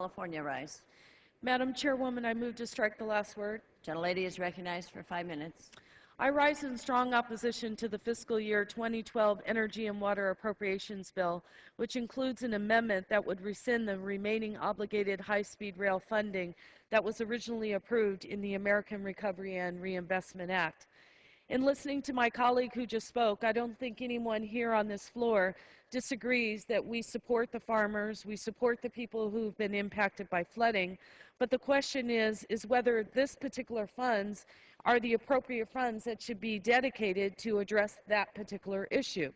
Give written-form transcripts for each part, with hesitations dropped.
California rise. Madam Chairwoman, I move to strike the last word. Gentlelady is recognized for 5 minutes. I rise in strong opposition to the fiscal year 2012 Energy and Water Appropriations Bill, which includes an amendment that would rescind the remaining obligated high-speed rail funding that was originally approved in the American Recovery and Reinvestment Act. In listening to my colleague who just spoke, I don't think anyone here on this floor disagrees that we support the farmers, we support the people who've been impacted by flooding, but the question is whether this particular funds are the appropriate funds that should be dedicated to address that particular issue.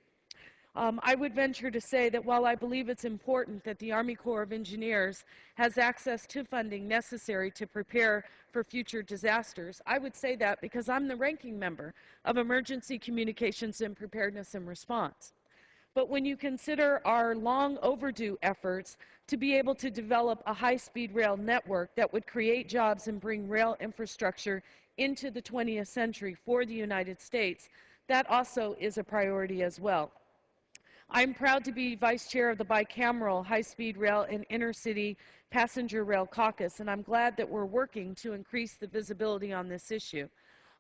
I would venture to say that while I believe it's important that the Army Corps of Engineers has access to funding necessary to prepare for future disasters, I would say that because I'm the ranking member of Emergency Communications and Preparedness and Response. But when you consider our long overdue efforts to be able to develop a high-speed rail network that would create jobs and bring rail infrastructure into the 20th century for the United States, that also is a priority as well. I'm proud to be Vice Chair of the bicameral High-Speed Rail and Intercity Passenger Rail Caucus, and I'm glad that we're working to increase the visibility on this issue.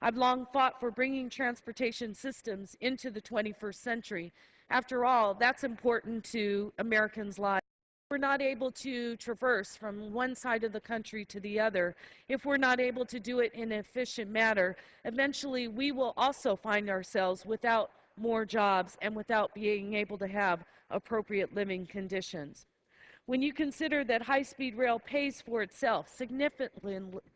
I've long fought for bringing transportation systems into the 21st century. After all, that's important to Americans' lives. If we're not able to traverse from one side of the country to the other, if we're not able to do it in an efficient manner, eventually we will also find ourselves without more jobs and without being able to have appropriate living conditions. When you consider that high-speed rail pays for itself,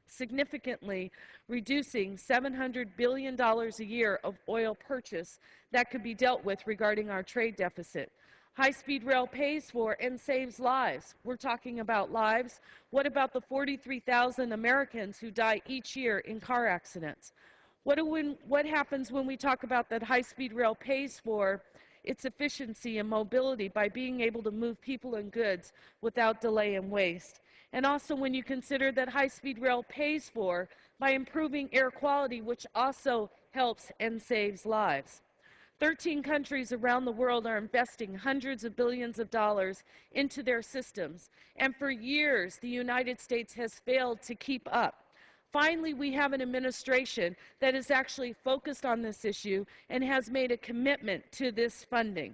significantly reducing $700 billion a year of oil purchase that could be dealt with regarding our trade deficit. High-speed rail pays for and saves lives. We're talking about lives. What about the 43,000 Americans who die each year in car accidents? What happens when we talk about that high-speed rail pays for its efficiency and mobility by being able to move people and goods without delay and waste? And also when you consider that high-speed rail pays for by improving air quality, which also helps and saves lives. 13 countries around the world are investing hundreds of billions of dollars into their systems, and for years the United States has failed to keep up. Finally, we have an administration that is actually focused on this issue and has made a commitment to this funding.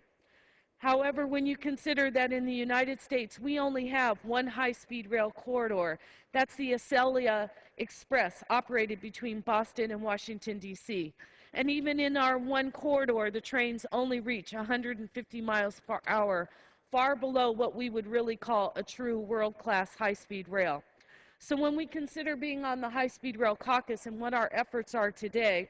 However, when you consider that in the United States we only have one high-speed rail corridor, that's the Acelia Express operated between Boston and Washington, D.C. And even in our one corridor, the trains only reach 150 miles per hour, far below what we would really call a true world-class high-speed rail. So when we consider being on the High-Speed Rail Caucus and what our efforts are today,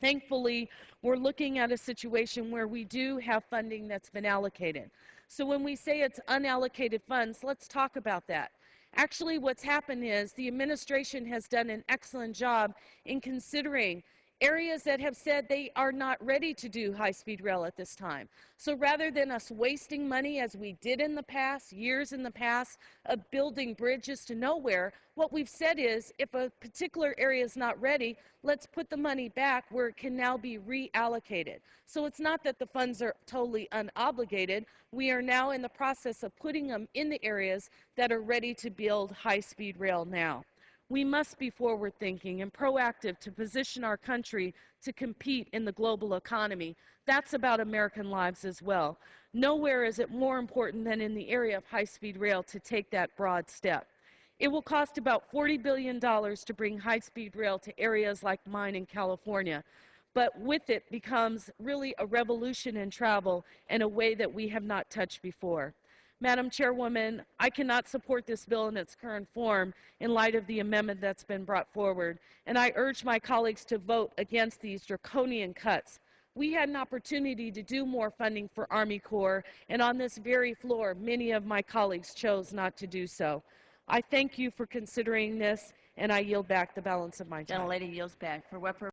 thankfully, we're looking at a situation where we do have funding that's been allocated. So when we say it's unallocated funds, let's talk about that. Actually, what's happened is the administration has done an excellent job in considering areas that have said they are not ready to do high-speed rail at this time. So rather than us wasting money as we did in the past, years in the past, of building bridges to nowhere, what we've said is if a particular area is not ready, let's put the money back where it can now be reallocated. So it's not that the funds are totally unobligated. We are now in the process of putting them in the areas that are ready to build high-speed rail now. We must be forward-thinking and proactive to position our country to compete in the global economy. That's about American lives as well. Nowhere is it more important than in the area of high-speed rail to take that broad step. It will cost about $40 billion to bring high-speed rail to areas like mine in California, but with it becomes really a revolution in travel in a way that we have not touched before. Madam Chairwoman, I cannot support this bill in its current form in light of the amendment that's been brought forward, and I urge my colleagues to vote against these draconian cuts. We had an opportunity to do more funding for Army Corps, and on this very floor, many of my colleagues chose not to do so. I thank you for considering this, and I yield back the balance of my time. Gentlelady yields back. For what purpose?